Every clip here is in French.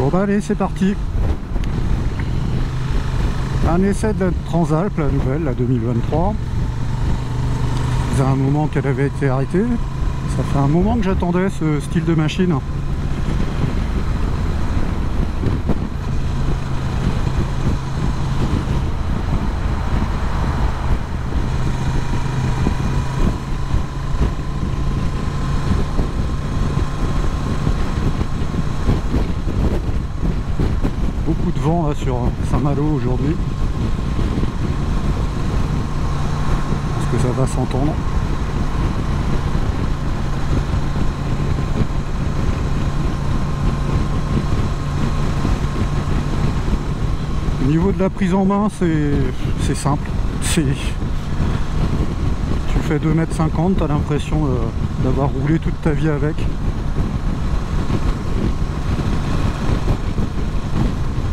Bon bah allez, c'est parti. Un essai de la Transalp, la nouvelle, la 2023. Ça faisait un moment qu'elle avait été arrêtée. Ça fait un moment que j'attendais ce style de machine. Beaucoup de vent là sur Saint-Malo aujourd'hui. Est-ce que ça va s'entendre? Au niveau de la prise en main, c'est simple. Tu fais 2,50 m, tu as l'impression d'avoir roulé toute ta vie avec.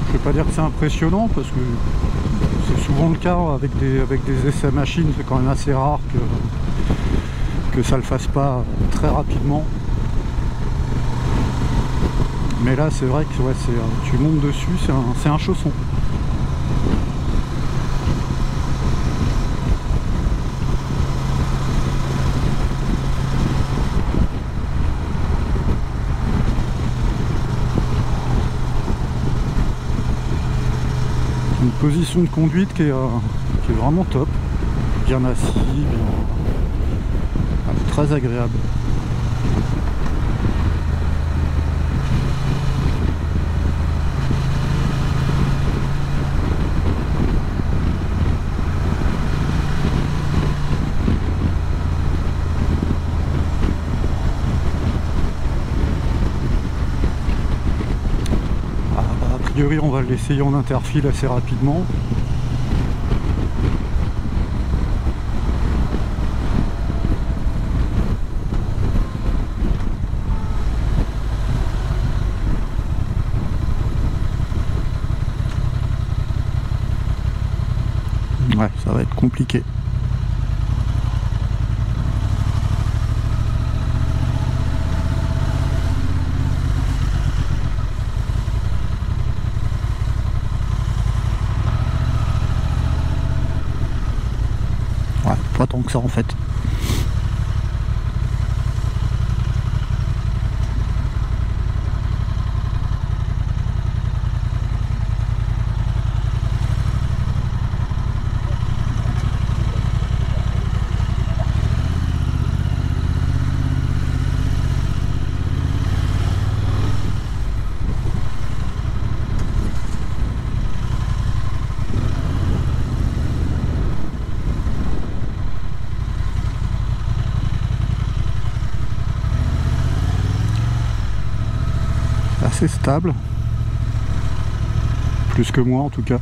Je vais pas dire que c'est impressionnant parce que c'est souvent le cas avec des essais machines, c'est quand même assez rare que ça le fasse pas très rapidement. Mais là c'est vrai que ouais, tu montes dessus, c'est un chausson. Une position de conduite qui est vraiment top, bien assis, très agréable. A priori on va l'essayer en interfile assez rapidement. Ouais, ça va être compliqué. Ouais, pas tant que ça en fait. Assez stable, plus que moi en tout cas.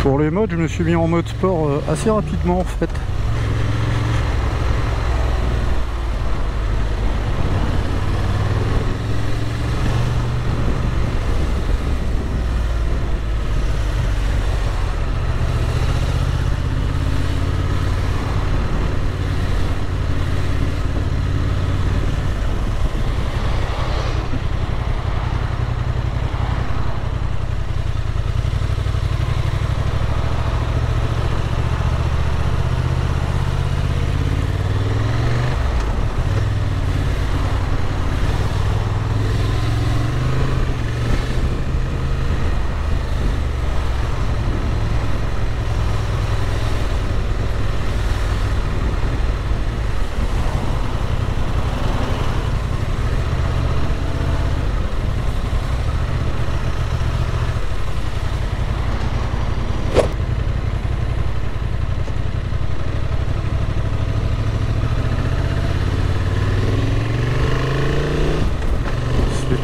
Pour les modes, je me suis mis en mode sport assez rapidement en fait.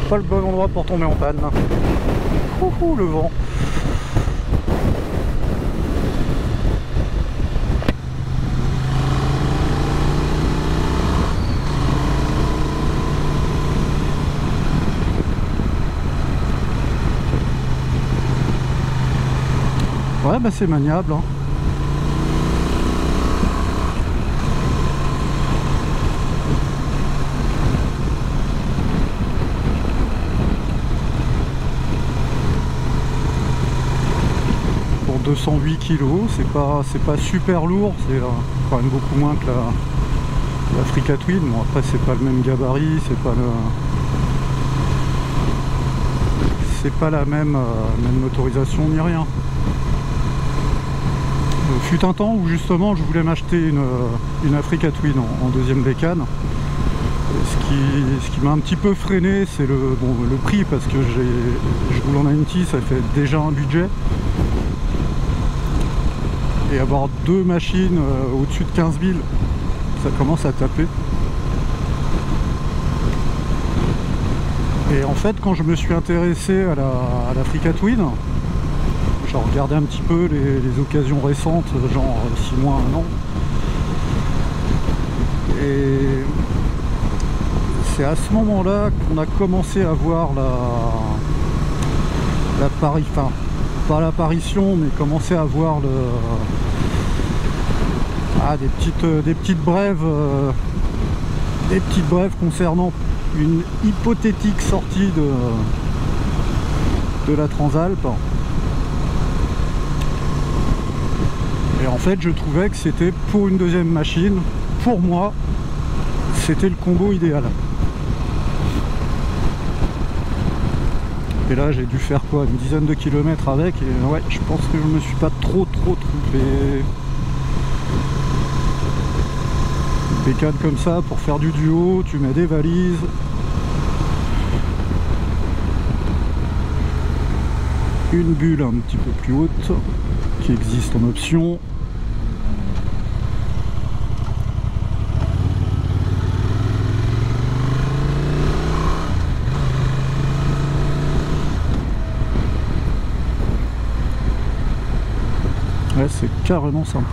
pas le bon endroit pour tomber en panne. Ouhou, le vent. Ouais, bah c'est maniable, hein. Pour 208 kg, c'est pas super lourd, c'est quand même beaucoup moins que la Africa Twin. Bon, après c'est pas le même gabarit, c'est pas la même motorisation ni rien. Fut un temps où justement je voulais m'acheter une Africa Twin en deuxième bécane. Ce qui m'a un petit peu freiné, c'est le prix, parce que je roule en 90, ça fait déjà un budget. Et avoir deux machines au-dessus de 15 000, ça commence à taper. Et en fait, quand je me suis intéressé à l'Africa Twin, j'ai regardé un petit peu les occasions récentes, genre 6 mois, 1 an. Et c'est à ce moment-là qu'on a commencé à voir enfin, pas l'apparition, mais commencer à voir des petites brèves concernant une hypothétique sortie de la Transalp. Et en fait, je trouvais que c'était, pour une deuxième machine, pour moi, c'était le combo idéal. Et là, j'ai dû faire quoi, une dizaine de kilomètres avec, et ouais, je pense que je me suis pas trop trompé. Une bécane comme ça, pour faire du duo, tu mets des valises. Une bulle un petit peu plus haute, qui existe en option. Ouais, c'est carrément sympa.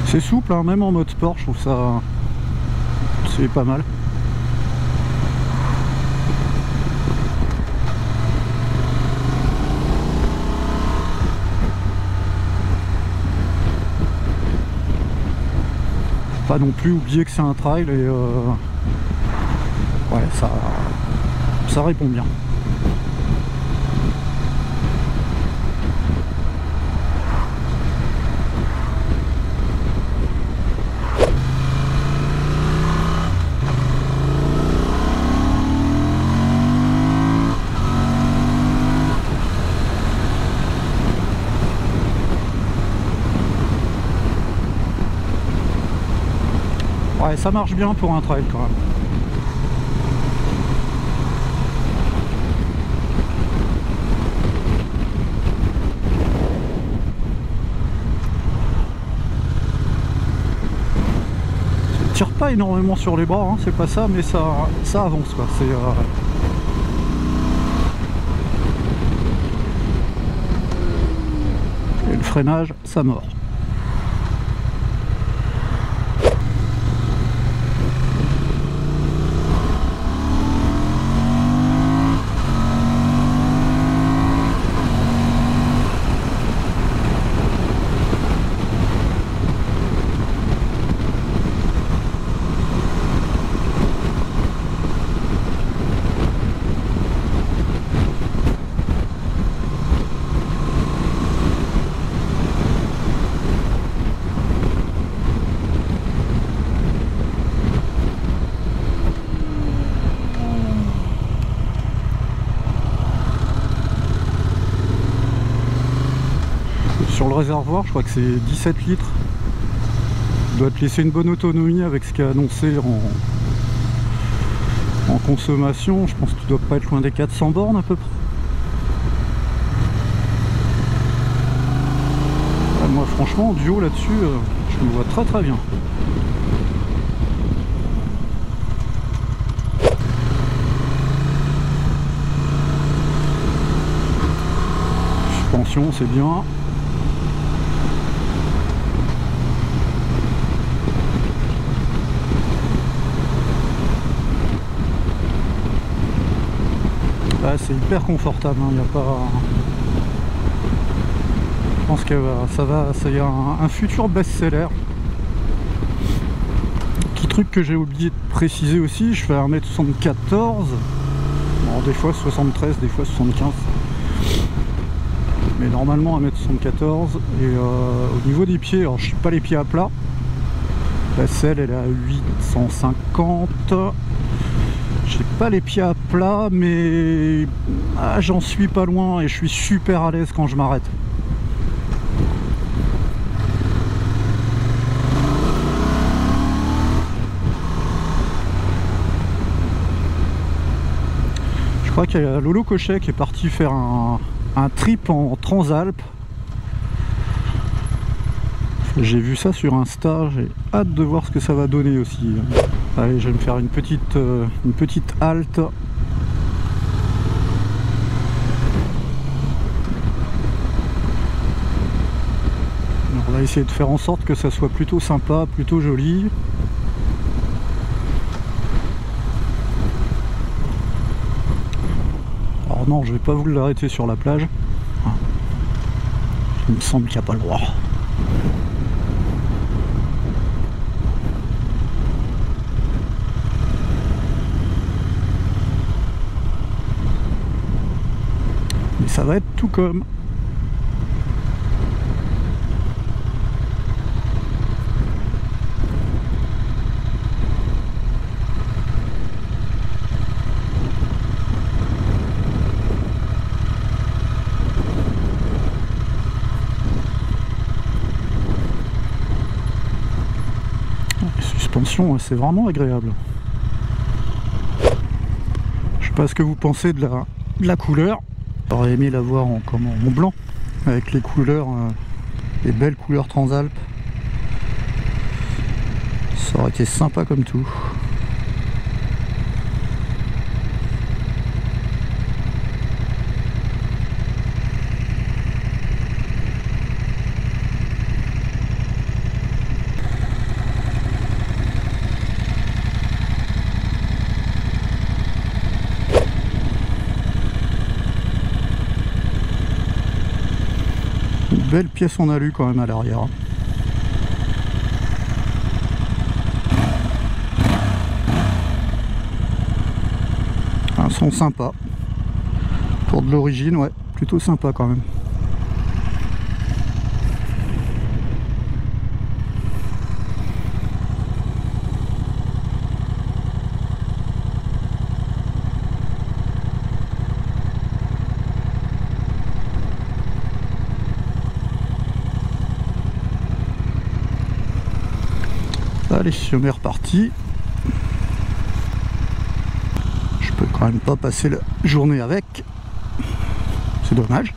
C'est souple, hein, même en mode sport, je trouve ça c'est pas mal. Pas non plus oublier que c'est un trail, et ouais, ça répond bien. Ouais, ça marche bien pour un trail quand même. Ça tire pas énormément sur les bras, hein, c'est pas ça, mais ça avance quoi. Et le freinage, ça mord. Sur le réservoir, je crois que c'est 17 litres doit te laisser une bonne autonomie avec ce qui est annoncé en consommation. Je pense que tu dois pas être loin des 400 bornes à peu près. Moi franchement, du haut là-dessus, je me vois très très bien. Suspension, c'est bien. Ah, c'est hyper confortable, hein, y a pas... Je pense que ça y a un futur best-seller. Petit truc que j'ai oublié de préciser aussi, je fais 1m74, bon, des fois 73, des fois 75, mais normalement 1m74. Et au niveau des pieds, alors je suis pas les pieds à plat, la selle elle est à 850. J'ai pas les pieds à plat, mais j'en suis pas loin et je suis super à l'aise quand je m'arrête. Je crois qu'il y a Lolo Cochet qui est parti faire un trip en Transalpes. J'ai vu ça sur Insta, j'ai hâte de voir ce que ça va donner aussi. Allez, je vais me faire une petite halte. On va essayer de faire en sorte que ça soit plutôt sympa, plutôt joli. Alors non, je vais pas vous l'arrêter sur la plage. Il me semble qu'il n'y a pas le droit. Mais ça va être tout comme. C'est vraiment agréable. Je sais pas ce que vous pensez de la couleur. J'aurais aimé la voir en blanc, avec les couleurs, les belles couleurs Transalpes. Ça aurait été sympa comme tout. Belle pièce en alu quand même à l'arrière. Un son sympa. Pour de l'origine, ouais, plutôt sympa quand même. Allez, on est reparti. Je peux quand même pas passer la journée avec. C'est dommage.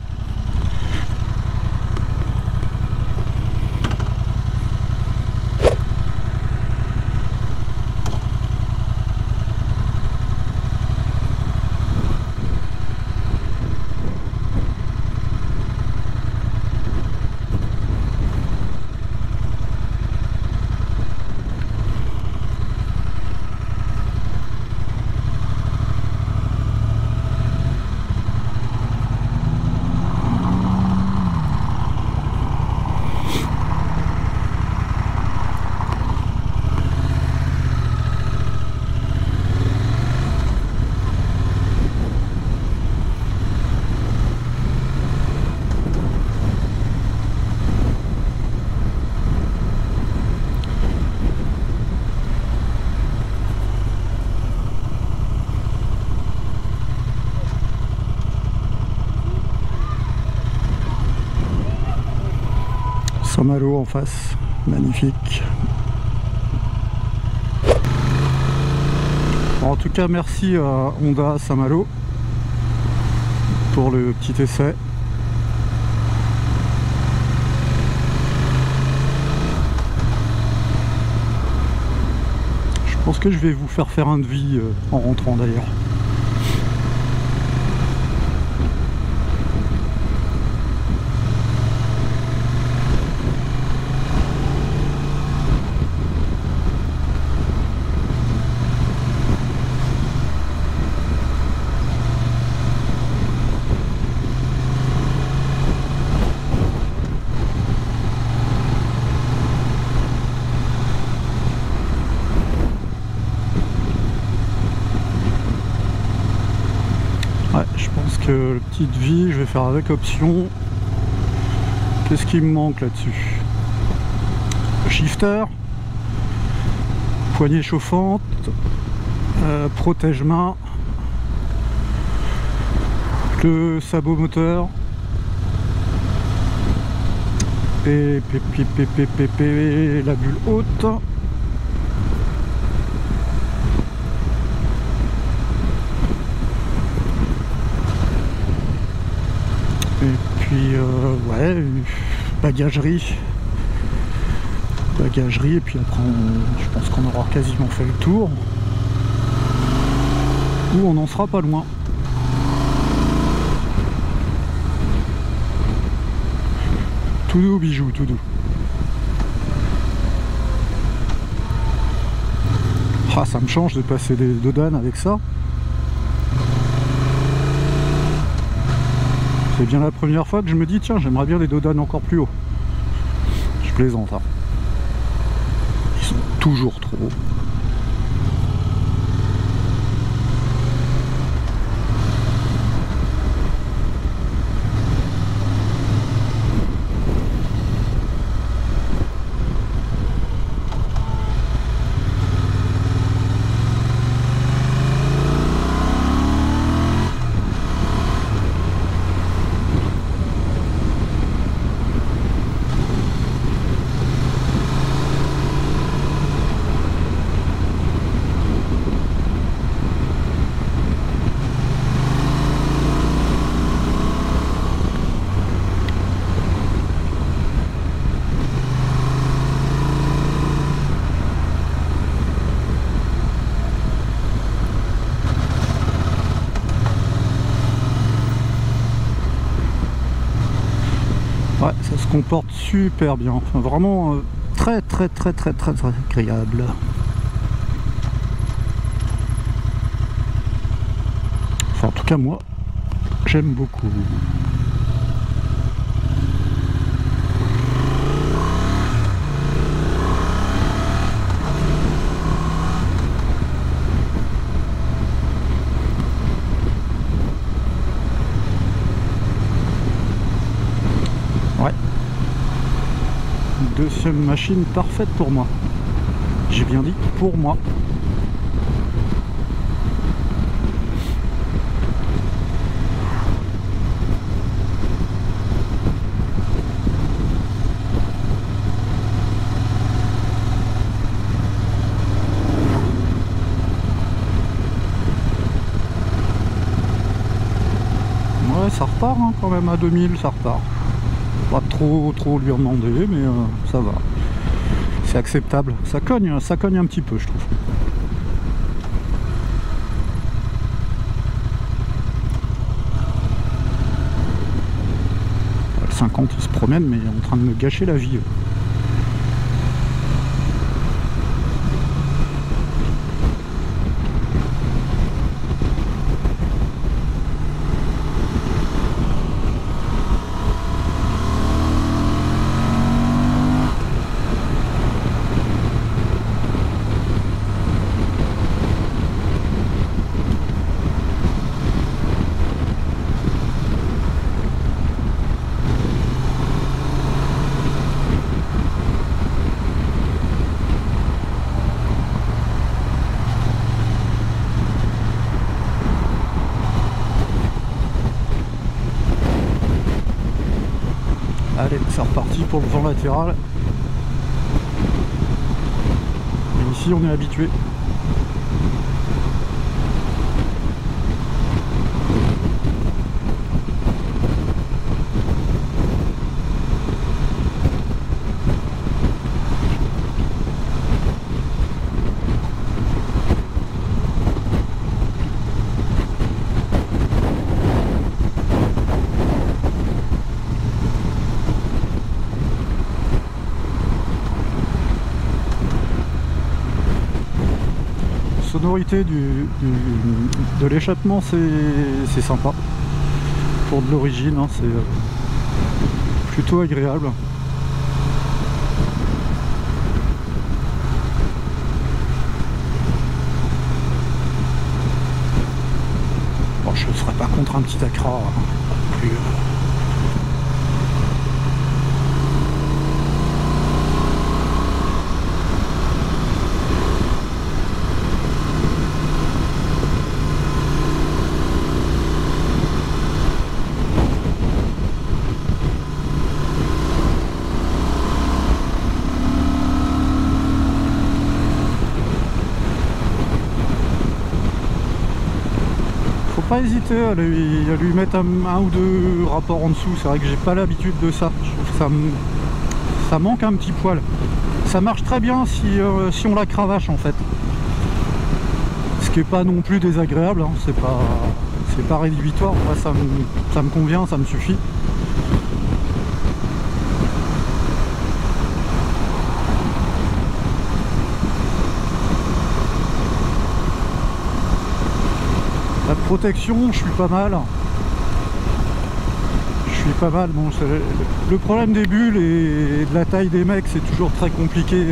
Saint-Malo en face, magnifique. Bon, en tout cas, merci à Honda Saint-Malo pour le petit essai. Je pense que je vais vous faire un devis en rentrant d'ailleurs. Ouais, je pense que le petit devis, je vais faire avec option. Qu'est-ce qui me manque là-dessus? Le shifter, poignée chauffante, protège-main, le sabot moteur et la bulle haute. Et puis ouais, bagagerie, et puis après je pense qu'on aura quasiment fait le tour, ou on n'en sera pas loin. Tout doux bijou, tout doux. Ah, ça me change de passer des dodanes avec ça. C'est bien la première fois que je me dis tiens, j'aimerais bien les dodanes encore plus haut. Je plaisante, hein. Ils sont toujours trop hauts. Ouais, ça se comporte super bien, enfin, vraiment très agréable. Enfin, en tout cas moi j'aime beaucoup. Ouais. Deuxième machine parfaite pour moi. J'ai bien dit pour moi. Ouais, ça repart hein, quand même à 2000, ça repart. Pas trop lui en demander, mais ça va. C'est acceptable. Ça cogne un petit peu, je trouve. Le 50 il se promène, mais il est en train de me gâcher la vie. Allez, c'est reparti pour le vent latéral. Et ici, on est habitué. sonorité de l'échappement, c'est sympa. Pour de l'origine, hein, c'est plutôt agréable. Bon, je ne serais pas contre un petit Acra. Hein, plus, pas hésiter à lui mettre un ou deux rapports en dessous. C'est vrai que j'ai pas l'habitude de ça. Je trouve que ça manque un petit poil. Ça marche très bien si on la cravache en fait. Ce qui est pas non plus désagréable, hein. C'est pas rédhibitoire. Moi, ça me convient, ça me suffit. La protection, je suis pas mal. Bon, le problème des bulles et de la taille des mecs, c'est toujours très compliqué.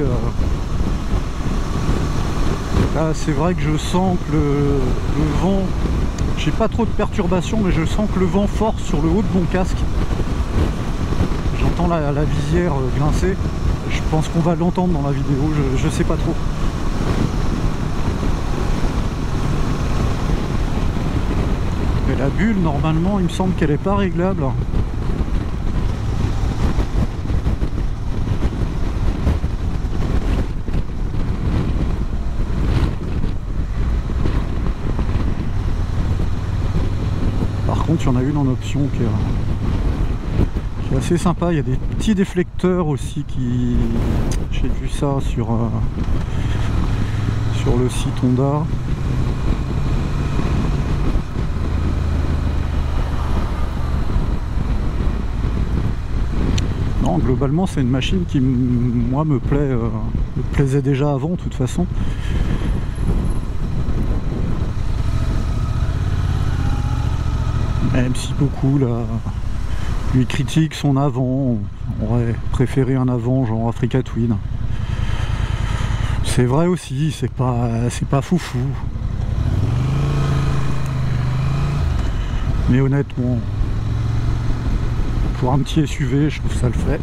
Là, c'est vrai que je sens que le vent, j'ai pas trop de perturbations, mais je sens que le vent force sur le haut de mon casque. J'entends la visière grincer. Je pense qu'on va l'entendre dans la vidéo, je sais pas trop. Mais la bulle, normalement, il me semble qu'elle est pas réglable. Par contre, il y en a une en option qui est assez sympa. Il y a des petits déflecteurs aussi qui... J'ai vu ça sur le site Honda. Non, globalement, c'est une machine qui, moi, me plaisait déjà avant, de toute façon. Même si beaucoup là, lui critiquent son avant, on aurait préféré un avant genre Africa Twin. C'est vrai aussi, c'est pas foufou. Mais honnêtement, pour un petit SUV, je trouve ça le fait.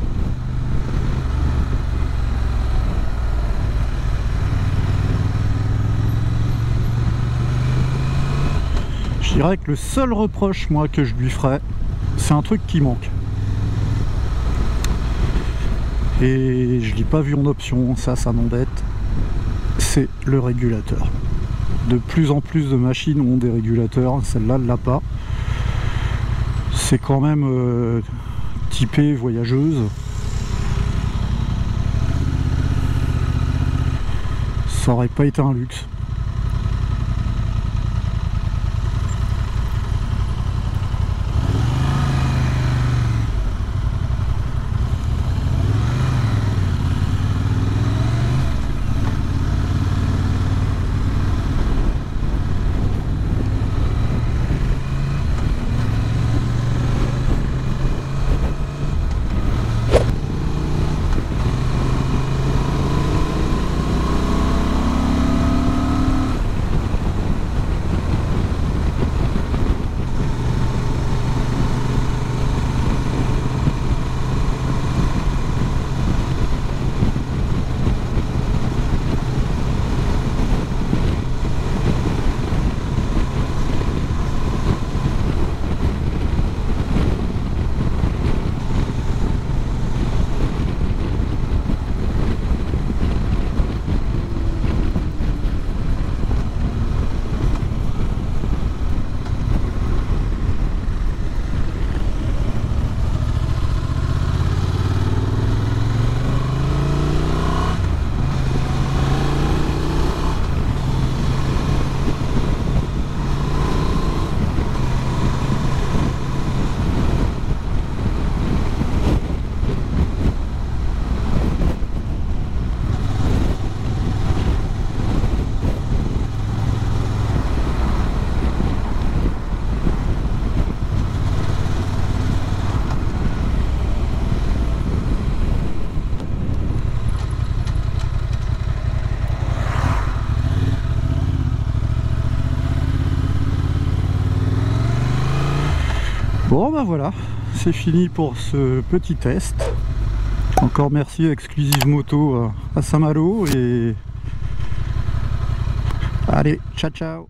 Je dirais que le seul reproche, moi, que je lui ferais, c'est un truc qui manque. Et je l'ai pas vu en option, ça m'embête. C'est le régulateur. De plus en plus de machines ont des régulateurs, celle-là ne l'a pas. C'est quand même typé voyageuse. Ça aurait pas été un luxe. Bon bah voilà, c'est fini pour ce petit test. Encore merci à Exclusive Moto à Saint-Malo et allez, ciao ciao.